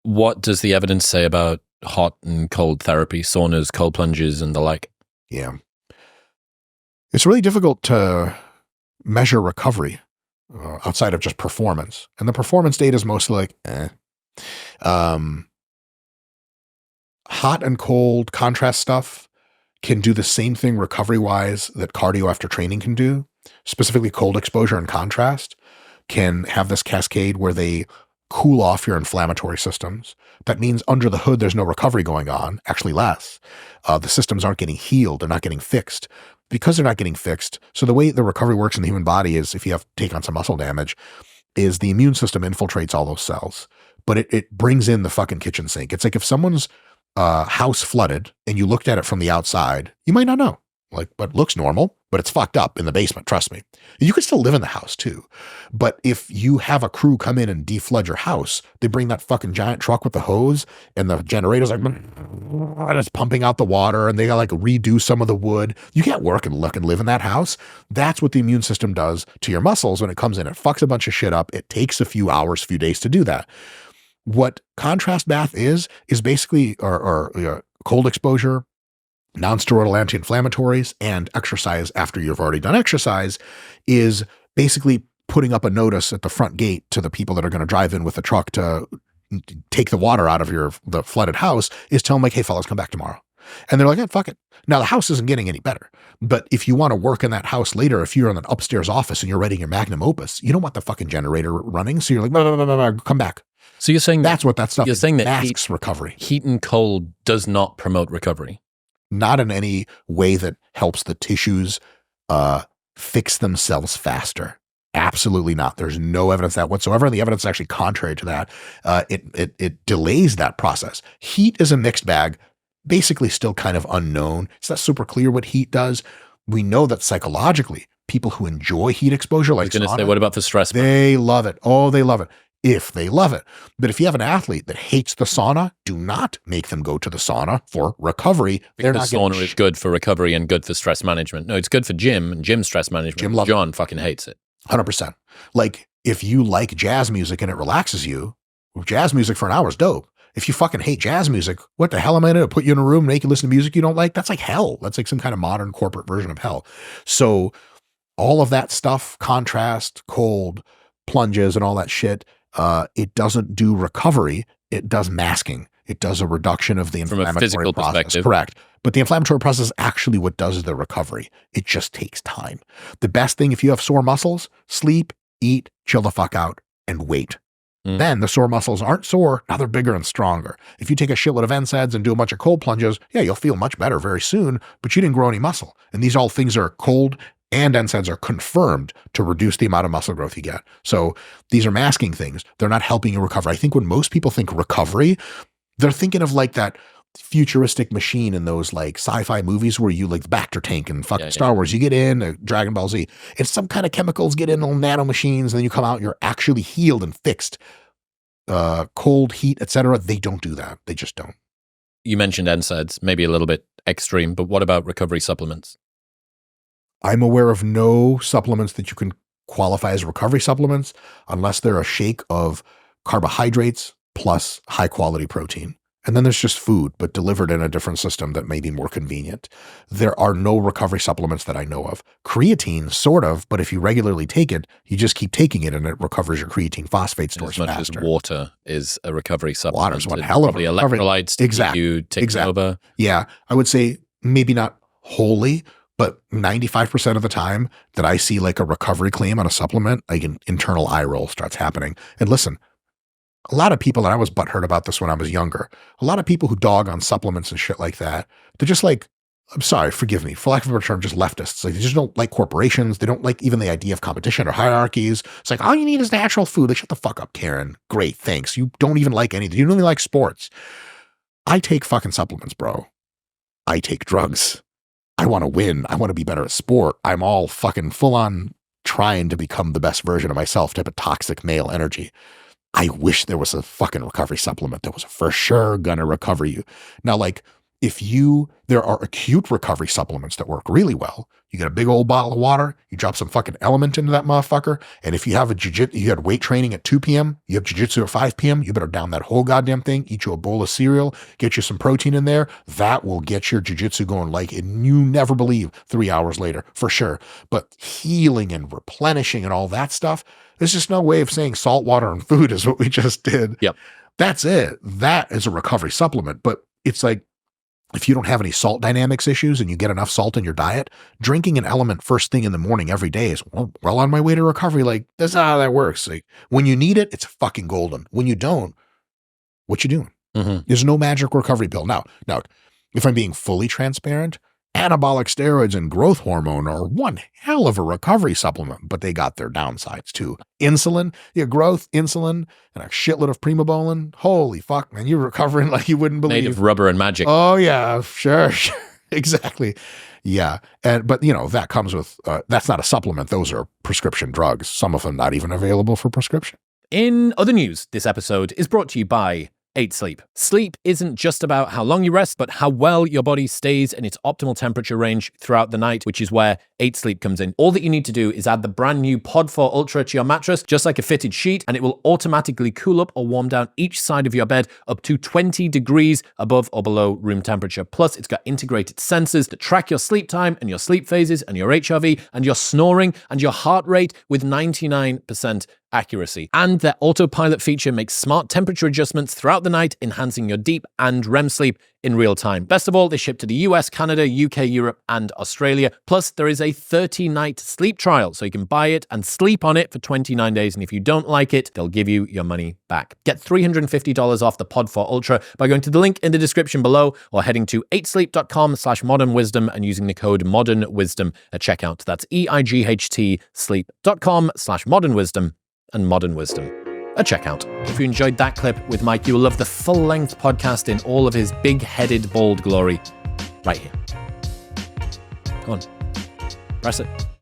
What does the evidence say about hot and cold therapy, saunas, cold plunges, and the like? Yeah. It's really difficult to measure recovery outside of just performance. And the performance data is mostly like, hot and cold contrast stuff can do the same thing recovery-wise that cardio after training can do. Specifically, cold exposure and contrast can have this cascade where they cool off your inflammatory systems. That means under the hood, there's no recovery going on, actually less. The systems aren't getting healed. They're not getting fixed. Because they're not getting fixed, so the way the recovery works in the human body is if you have to take on some muscle damage, is the immune system infiltrates all those cells, but it brings in the fucking kitchen sink. It's like if someone's house flooded and you looked at it from the outside, you might not know, but it looks normal, but it's fucked up in the basement. Trust me. You could still live in the house too. But if you have a crew come in and deflood your house, they bring that fucking giant truck with the hose and the generator's like, and it's pumping out the water and they gotta like redo some of the wood. You can't work and look and live in that house. That's what the immune system does to your muscles when it comes in. It fucks a bunch of shit up. It takes a few hours, few days to do that. What contrast bath is basically, or cold exposure, non-steroidal anti-inflammatories, and exercise after you've already done exercise is basically putting up a notice at the front gate to the people that are going to drive in with the truck to take the water out of the flooded house, is tell them like, hey fellas, come back tomorrow. And they're like, yeah, fuck it. Now the house isn't getting any better, but if you want to work in that house later, if you're in an upstairs office and you're writing your magnum opus, you don't want the fucking generator running. So you're like, no, come back. So you're saying that's what that stuff you're is. saying that masks recovery. Heat and cold does not promote recovery. Not in any way that helps the tissues fix themselves faster. Absolutely not. There's no evidence that whatsoever. And the evidence is actually contrary to that. It delays that process. Heat is a mixed bag, basically still kind of unknown. It's not super clear what heat does. We know that psychologically, people who enjoy heat exposure, like sauna, what about the stress? They love it. Oh, they love it. If they love it. But if you have an athlete that hates the sauna, do not make them go to the sauna for recovery. Because sauna is good for recovery and good for stress management. No, it's good for gym and gym stress management. John fucking hates it. 100%. Like if you like jazz music and it relaxes you, jazz music for an hour is dope. If you fucking hate jazz music, what the hell am I going to put you in a room, make you listen to music you don't like? That's like hell. That's like some kind of modern corporate version of hell. So all of that stuff, contrast, cold, plunges and all that shit, it doesn't do recovery. It does masking. It does a reduction of the inflammatory from a physical process. Perspective. Correct. But the inflammatory process is actually what does the recovery. It just takes time. The best thing, if you have sore muscles, sleep, eat, chill the fuck out, and wait. Then the sore muscles aren't sore. Now they're bigger and stronger. If you take a shitload of NSAIDs and do a bunch of cold plunges, yeah, you'll feel much better very soon, but you didn't grow any muscle. And these all things are cold and NSAIDs are confirmed to reduce the amount of muscle growth you get. So these are masking things. They're not helping you recover. I think when most people think recovery, they're thinking of like that futuristic machine in those like sci-fi movies where you like the Bacter tank and fucking Star Wars, you get in Dragon Ball Z, it's some kind of chemicals get in little nano machines and then you come out, you're actually healed and fixed. Cold, heat, etc. They don't do that. They just don't. You mentioned NSAIDs, maybe a little bit extreme, but what about recovery supplements? I'm aware of no supplements that you can qualify as recovery supplements unless they're a shake of carbohydrates plus high quality protein. And then there's just food, but delivered in a different system that may be more convenient. There are no recovery supplements that I know of. Creatine, sort of, but if you regularly take it, you just keep taking it and it recovers your creatine phosphate stores faster. As much as water is a recovery supplement. Water's one hell of a recovery. Electrolytes to keep you taking over. Yeah, I would say maybe not wholly, but 95% of the time that I see like a recovery claim on a supplement, like an internal eye roll starts happening. And listen, a lot of people, and I was butthurt about this when I was younger, a lot of people who dog on supplements and shit like that, they're just like, I'm sorry, forgive me, for lack of a better term, just leftists. Like they just don't like corporations. They don't like even the idea of competition or hierarchies. It's like, all you need is natural food. Like, shut the fuck up, Karen. Great, thanks. You don't even like anything. You don't even like sports. I take fucking supplements, bro. I take drugs. I want to win. I want to be better at sport. I'm all fucking full on trying to become the best version of myself, type of toxic male energy. I wish there was a fucking recovery supplement that was for sure gonna recover you. Now, like there are acute recovery supplements that work really well. You get a big old bottle of water, you drop some fucking element into that motherfucker, and if you have you had weight training at 2 p.m., you have jiu-jitsu at 5 p.m., you better down that whole goddamn thing, eat you a bowl of cereal, get you some protein in there. That will get your jiu-jitsu going like you never believe 3 hours later, for sure. But healing and replenishing and all that stuff, there's just no way of saying salt water and food is what we just did. Yep. That's it. That is a recovery supplement. But it's like, if you don't have any salt dynamics issues and you get enough salt in your diet, drinking an element first thing in the morning every day is well on my way to recovery. Like, that's not how that works. Like, when you need it, it's fucking golden. When you don't, what you doing? Mm-hmm. There's no magic recovery pill. Now, if I'm being fully transparent, anabolic steroids and growth hormone are one hell of a recovery supplement, but they got their downsides too. Insulin, growth, insulin, and a shitload of primobolan. Holy fuck, man, you're recovering like you wouldn't believe. Made of rubber and magic. Oh yeah, sure. Exactly. Yeah. But that comes with, that's not a supplement. Those are prescription drugs. Some of them not even available for prescription. In other news, this episode is brought to you by 8 Sleep. Sleep isn't just about how long you rest, but how well your body stays in its optimal temperature range throughout the night, which is where 8 Sleep comes in. All that you need to do is add the brand new Pod 4 Ultra to your mattress, just like a fitted sheet, and it will automatically cool up or warm down each side of your bed up to 20 degrees above or below room temperature. Plus, it's got integrated sensors that track your sleep time and your sleep phases and your HRV and your snoring and your heart rate with 99% accuracy. And their autopilot feature makes smart temperature adjustments throughout the night, enhancing your deep and REM sleep in real time. Best of all, they ship to the US, Canada, UK, Europe, and Australia. Plus, there is a 30-night sleep trial, so you can buy it and sleep on it for 29 days. And if you don't like it, they'll give you your money back. Get $350 off the Pod 4 Ultra by going to the link in the description below or heading to 8sleep.com/modernwisdom and using the code modernwisdom at checkout. That's EIGHT sleep.com/modernwisdom and modern wisdom at checkout. If you enjoyed that clip with Mike, you will love the full-length podcast in all of his big-headed, bold glory right here. Go on. Press it.